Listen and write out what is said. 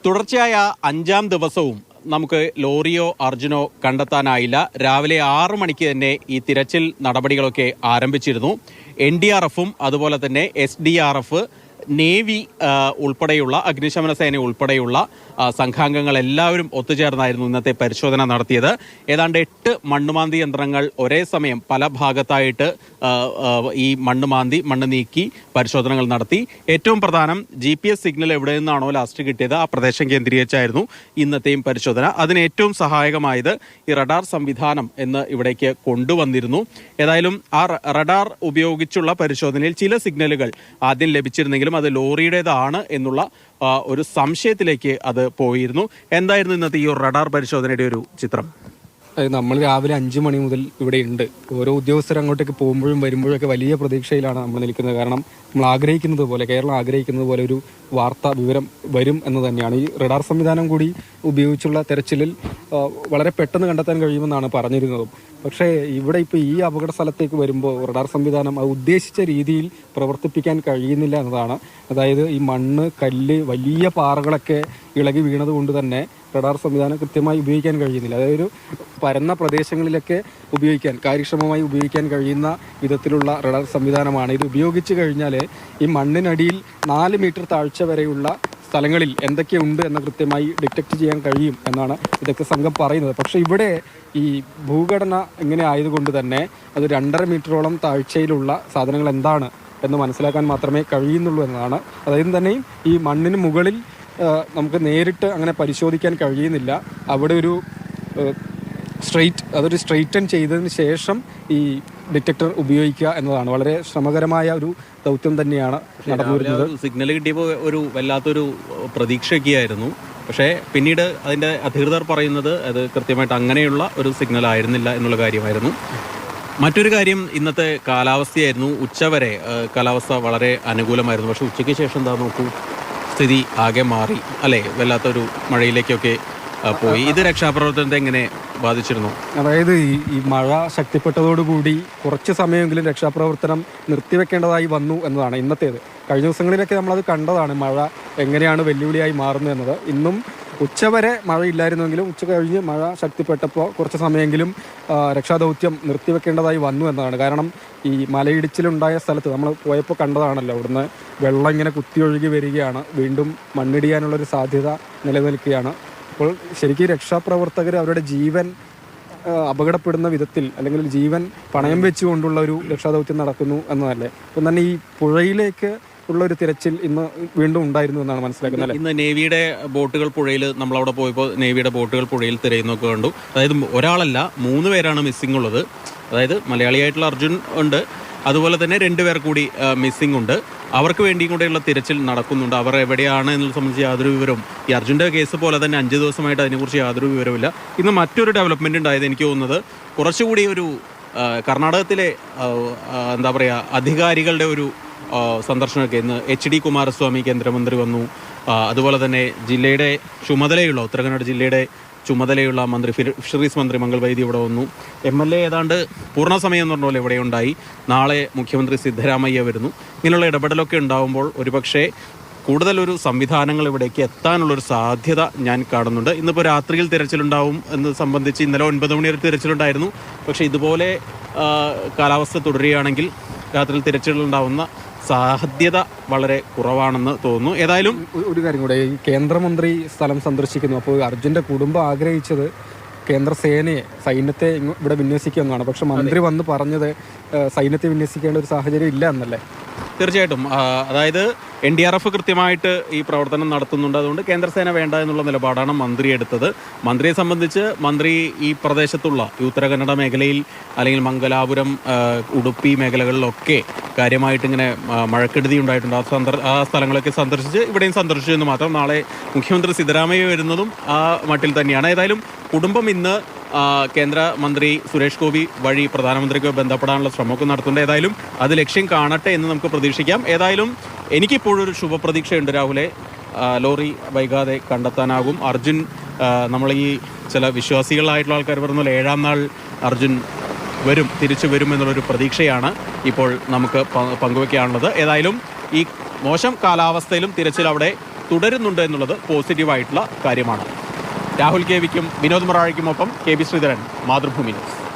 തുടർച്ചയായ 5-ാം ദിവസവും നമുക്ക് ലോറിയോ അർജുനോ കണ്ടെത്താനായില്ല. രാവിലെ 6 മണിക്ക് തന്നെ ഈ തിരച്ചിൽ നടപടികളൊക്കെ ആരംഭിച്ചിരുന്നു. NDRFും അതുപോലെ തന്നെ SDRF, നേവി ഉൾപ്പെടെയുള്ള അഗ്നിശമന സേന ഉൾപ്പെടെയുള്ള സംഘാംഗങ്ങൾ എല്ലാവരും ഒത്തുചേർന്നായിരുന്നു ഇന്നത്തെ പരിശോധന നടത്തിയത്. ഏതാണ്ട് 8 മണ്ണുമാന്തി യന്ത്രങ്ങൾ ഒരേ സമയം പല ഭാഗത്തായിട്ട് ഈ മണ്ണ് നീക്കി പരിശോധനകൾ നടത്തി. ഏറ്റവും പ്രധാനം GPS സിഗ്നൽ എവിടെ നിന്നാണോ ലാസ്റ്റ് കിട്ടിയത് ആ പ്രദേശം കേന്ദ്രീകരിച്ചായിരുന്നു ഇന്നത്തെയും പരിശോധന. അതിന് ഏറ്റവും സഹായകമായത് ഈ റഡാർ സംവിധാനം എന്ന് ഇവിടേക്ക് കൊണ്ടുവന്നിരുന്നു. ഏതായാലും ആ റഡാർ ഉപയോഗിച്ചുള്ള പരിശോധനയിൽ ചില സിഗ്നലുകൾ ആദ്യം ലഭിച്ചിരുന്നെങ്കിലും അത് ലോറിയുടേതാണ് എന്നുള്ള ഒരു സംശയത്തിലേക്ക് അത് പോയിരുന്നു. എന്തായിരുന്നു ഇന്നത്തെ ഈ റഡാർ പരിശോധനയുടെ ഒരു ചിത്രം? നമ്മൾ രാവിലെ 5 മണി മുതൽ ഇവിടെ ഉണ്ട്. ഓരോ ഉദ്യോഗസ്ഥർ അങ്ങോട്ടേക്ക് പോകുമ്പോഴും വരുമ്പോഴൊക്കെ വലിയ പ്രതീക്ഷയിലാണ് നമ്മൾ നിൽക്കുന്നത്. കാരണം നമ്മൾ ആഗ്രഹിക്കുന്നത് പോലെ, കേരളം ആഗ്രഹിക്കുന്നത് പോലെ ഒരു വാർത്താ വിവരം വരും എന്ന് തന്നെയാണ്. ഈ റഡാർ സംവിധാനം കൂടി ഉപയോഗിച്ചുള്ള തെരച്ചിലിൽ വളരെ പെട്ടെന്ന് കണ്ടെത്താൻ കഴിയുമെന്നാണ് പറഞ്ഞിരുന്നതും. പക്ഷേ ഇവിടെ ഇപ്പോൾ ഈ അപകട സ്ഥലത്തേക്ക് വരുമ്പോൾ റഡാർ സംവിധാനം അത് ഉദ്ദേശിച്ച രീതിയിൽ പ്രവർത്തിപ്പിക്കാൻ കഴിയുന്നില്ല എന്നതാണ്. അതായത് ഈ മണ്ണ്, കല്ല്, വലിയ പാറകളൊക്കെ ഇളകി വീണത് കൊണ്ട് തന്നെ റഡാർ സംവിധാനം കൃത്യമായി ഉപയോഗിക്കാൻ കഴിയുന്നില്ല. അതായത് പരന്ന പ്രദേശങ്ങളിലൊക്കെ കാര്യക്ഷമമായി ഉപയോഗിക്കാൻ കഴിയുന്ന വിധത്തിലുള്ള റഡാർ സംവിധാനമാണ്. ഇത് ഉപയോഗിച്ച് കഴിഞ്ഞാൽ ഈ മണ്ണിനടിയിൽ 4 മീറ്റർ താഴ്ച വരെയുള്ള സ്ഥലങ്ങളിൽ എന്തൊക്കെയുണ്ട് എന്ന് കൃത്യമായി ഡിറ്റക്ട് ചെയ്യാൻ കഴിയും എന്നാണ് ഇതൊക്കെ സംഘം പറയുന്നത്. പക്ഷേ ഇവിടെ ഈ ഭൂഘടന ഇങ്ങനെ ആയതുകൊണ്ട് തന്നെ അത് 2.5 മീറ്ററോളം താഴ്ചയിലുള്ള സാധനങ്ങൾ എന്താണ് എന്ന് മനസ്സിലാക്കാൻ മാത്രമേ കഴിയുന്നുള്ളൂ എന്നതാണ്. അതായത് തന്നെയും ഈ മണ്ണിന് മുകളിൽ നമുക്ക് നേരിട്ട് അങ്ങനെ പരിശോധിക്കാൻ കഴിയുന്നില്ല. അവിടെ ഒരു സ്ട്രെയിറ്റൻ ചെയ്തതിന് ശേഷം ഈ ഡിറ്റക്ടർ ഉപയോഗിക്കുക എന്നതാണ്. വളരെ ശ്രമകരമായ ഒരു ദൗത്യം തന്നെയാണ് നടന്നു വരുന്നത്. സിഗ്നൽ കിട്ടിയപ്പോൾ ഒരു വല്ലാത്തൊരു പ്രതീക്ഷയൊക്കെയായിരുന്നു. പക്ഷേ പിന്നീട് അതിൻ്റെ അധികൃതർ പറയുന്നത് അത് കൃത്യമായിട്ട് അങ്ങനെയുള്ള ഒരു സിഗ്നൽ ആയിരുന്നില്ല എന്നുള്ള കാര്യമായിരുന്നു. മറ്റൊരു കാര്യം ഇന്നത്തെ കാലാവസ്ഥയായിരുന്നു. ഉച്ചവരെ കാലാവസ്ഥ വളരെ അനുകൂലമായിരുന്നു. പക്ഷേ ഉച്ചയ്ക്ക് ശേഷം എന്താ നോക്കൂ, സ്ഥിതി ആകെ മാറി അല്ലേ, വല്ലാത്തൊരു മഴയിലേക്കൊക്കെ പോയി. ഇത് രക്ഷാപ്രവർത്തനത്തെ എങ്ങനെ ബാധിച്ചിരുന്നു? അതായത് ഈ മഴ ശക്തിപ്പെട്ടതോടുകൂടി കുറച്ച് സമയമെങ്കിലും രക്ഷാപ്രവർത്തനം നിർത്തിവെക്കേണ്ടതായി വന്നു എന്നതാണ് ഇന്നത്തേത്. കഴിഞ്ഞ ദിവസങ്ങളിലൊക്കെ നമ്മളത് കണ്ടതാണ്, മഴ എങ്ങനെയാണ് വെല്ലുവിളിയായി മാറുന്നത് എന്നത്. ഇന്നും ഉച്ചവരെ മഴയില്ലായിരുന്നെങ്കിലും ഉച്ച കഴിഞ്ഞ് മഴ ശക്തിപ്പെട്ടപ്പോൾ കുറച്ച് സമയമെങ്കിലും രക്ഷാദൗത്യം നിർത്തിവെക്കേണ്ടതായി വന്നു എന്നതാണ്. കാരണം ഈ മലയിടിച്ചിലുണ്ടായ സ്ഥലത്ത് നമ്മൾ പോയപ്പോൾ കണ്ടതാണല്ലോ, അവിടുന്ന് വെള്ളം ഇങ്ങനെ കുത്തിയൊഴുകി വരികയാണ്, വീണ്ടും മണ്ണിടിയാനുള്ളൊരു സാധ്യത നിലനിൽക്കുകയാണ്. അപ്പോൾ ശരിക്കും രക്ഷാപ്രവർത്തകർ അവരുടെ ജീവൻ അപകടപ്പെടുന്ന വിധത്തിൽ അല്ലെങ്കിൽ ജീവൻ പണയം വെച്ചുകൊണ്ടുള്ള ഒരു രക്ഷാദൗത്യം നടക്കുന്നു എന്നതല്ലേ. അപ്പം തന്നെ ഈ പുഴയിലേക്ക് ഉള്ളൊരു തിരച്ചിൽ ഇന്ന് വീണ്ടും ഉണ്ടായിരുന്നു എന്നാണ് മനസ്സിലാക്കുന്നത്. ഇന്ന് നേവിയുടെ ബോട്ടുകൾ പുഴയിൽ, നമ്മളവിടെ പോയപ്പോൾ നേവിയുടെ ബോട്ടുകൾ പുഴയിൽ തിരയുന്നൊക്കെ കണ്ടു. അതായത് ഒരാളല്ല 3 പേരാണ് മിസ്സിംഗ് ഉള്ളത്. അതായത് മലയാളിയായിട്ടുള്ള അർജുൻ ഉണ്ട്, അതുപോലെ തന്നെ 2 പേർ കൂടി മിസ്സിംഗ് ഉണ്ട്. അവർക്ക് വേണ്ടിയും കൂടെയുള്ള തിരച്ചിൽ നടക്കുന്നുണ്ട്. അവർ എവിടെയാണ് എന്നത് സംബന്ധിച്ച് യാതൊരു വിവരവും, ഈ അർജുൻ്റെ കേസ് പോലെ തന്നെ 5 ദിവസമായിട്ട് അതിനെക്കുറിച്ച് യാതൊരു വിവരമില്ല. ഇന്ന് മറ്റൊരു ഡെവലപ്മെൻറ്റ് ഉണ്ടായത് എനിക്ക് തോന്നുന്നത് കുറച്ചുകൂടി ഒരു കർണാടകത്തിലെ എന്താ പറയുക, അധികാരികളുടെ ഒരു സന്ദർശനമൊക്കെ ഇന്ന് HD കുമാരസ്വാമി കേന്ദ്രമന്ത്രി വന്നു. അതുപോലെ തന്നെ ജില്ലയുടെ ചുമതലയുള്ള, ഉത്തരകന്നഡ ജില്ലയുടെ ചുമതലയുള്ള മന്ത്രി, ഫിഷറീസ് മന്ത്രി മംഗൾ വൈദ്യ ഇവിടെ വന്നു. MLA ഏതാണ്ട് പൂർണ്ണസമയം എന്ന് പറഞ്ഞ പോലെ ഇവിടെ ഉണ്ടായി. നാളെ മുഖ്യമന്ത്രി സിദ്ധരാമയ്യ വരുന്നു. ഇങ്ങനെയുള്ള ഇടപെടലൊക്കെ ഉണ്ടാകുമ്പോൾ ഒരുപക്ഷെ കൂടുതലൊരു സംവിധാനങ്ങൾ ഇവിടേക്ക് എത്താനുള്ളൊരു സാധ്യത ഞാൻ കാണുന്നുണ്ട്. ഇന്നിപ്പോൾ രാത്രിയിൽ തിരച്ചിലുണ്ടാവും എന്ന് സംബന്ധിച്ച് ഇന്നലെ 9 മണി വരെ തിരച്ചിലുണ്ടായിരുന്നു. പക്ഷേ ഇതുപോലെ കാലാവസ്ഥ തുടരുകയാണെങ്കിൽ രാത്രിയിൽ തിരച്ചിലുണ്ടാവുന്ന സാധ്യത വളരെ കുറവാണെന്ന് തോന്നുന്നു. ഏതായാലും ഒരു കാര്യം കൂടെ, ഈ കേന്ദ്രമന്ത്രി സ്ഥലം സന്ദർശിക്കുന്നു. അപ്പോൾ അർജുൻ്റെ കുടുംബം ആഗ്രഹിച്ചത് കേന്ദ്ര സൈന്യത്തെ ഇവിടെ വിന്യസിക്കുമെന്നാണ്. പക്ഷെ മന്ത്രി വന്ന് പറഞ്ഞത് സൈന്യത്തെ വിന്യസിക്കേണ്ട ഒരു സാഹചര്യം ഇല്ല എന്നല്ലേ? തീർച്ചയായിട്ടും. അതായത് NDRF കൃത്യമായിട്ട് ഈ പ്രവർത്തനം നടത്തുന്നുണ്ട്. അതുകൊണ്ട് കേന്ദ്രസേന വേണ്ട എന്നുള്ള നിലപാടാണ് മന്ത്രി എടുത്തത്. മന്ത്രിയെ സംബന്ധിച്ച് മന്ത്രി ഈ പ്രദേശത്തുള്ള ഈ ഉത്തരകന്നഡ മേഖലയിൽ അല്ലെങ്കിൽ മംഗലാപുരം, ഉടുപ്പി മേഖലകളിലൊക്കെ കാര്യമായിട്ട് ഇങ്ങനെ മഴക്കെടുതി ഉണ്ടായിട്ടുണ്ട്. ആ സ്ഥലങ്ങളൊക്കെ സന്ദർശിച്ച് ഇവിടെയും സന്ദർശിച്ചു എന്ന് മാത്രം. നാളെ മുഖ്യമന്ത്രി സിദ്ധരാമയ്യ വരുന്നതും ആ മട്ടിൽ തന്നെയാണ്. ഏതായാലും കുടുംബം ഇന്ന് കേന്ദ്രമന്ത്രി സുരേഷ് ഗോപി വഴി പ്രധാനമന്ത്രിക്ക് ബന്ധപ്പെടാനുള്ള ശ്രമമൊക്കെ നടത്തുന്നുണ്ട്. ഏതായാലും അത് ലക്ഷ്യം കാണട്ടെ എന്ന് നമുക്ക് പ്രതീക്ഷിക്കാം. ഏതായാലും എനിക്കിപ്പോഴൊരു ശുഭപ്രതീക്ഷയുണ്ട് രാഹുലെ. ലോറി വൈകാതെ കണ്ടെത്താനാകും. അർജുൻ, നമ്മൾ ഈ ചില വിശ്വാസികളായിട്ടുള്ള ആൾക്കാർ പറഞ്ഞ പോലെ 7-ാം നാൾ അർജുൻ തിരിച്ചു വരും എന്നുള്ളൊരു പ്രതീക്ഷയാണ് ഇപ്പോൾ നമുക്ക് പങ്കുവയ്ക്കാനുള്ളത്. ഏതായാലും ഈ മോശം കാലാവസ്ഥയിലും തിരച്ചിൽ അവിടെ തുടരുന്നുണ്ട് എന്നുള്ളത് പോസിറ്റീവായിട്ടുള്ള കാര്യമാണ്. രാഹുൽ കെ വിക്കും വിനോദ് മൊറാഴയ്ക്കുമൊപ്പം K B Sreedharan, Mathrubhumi news.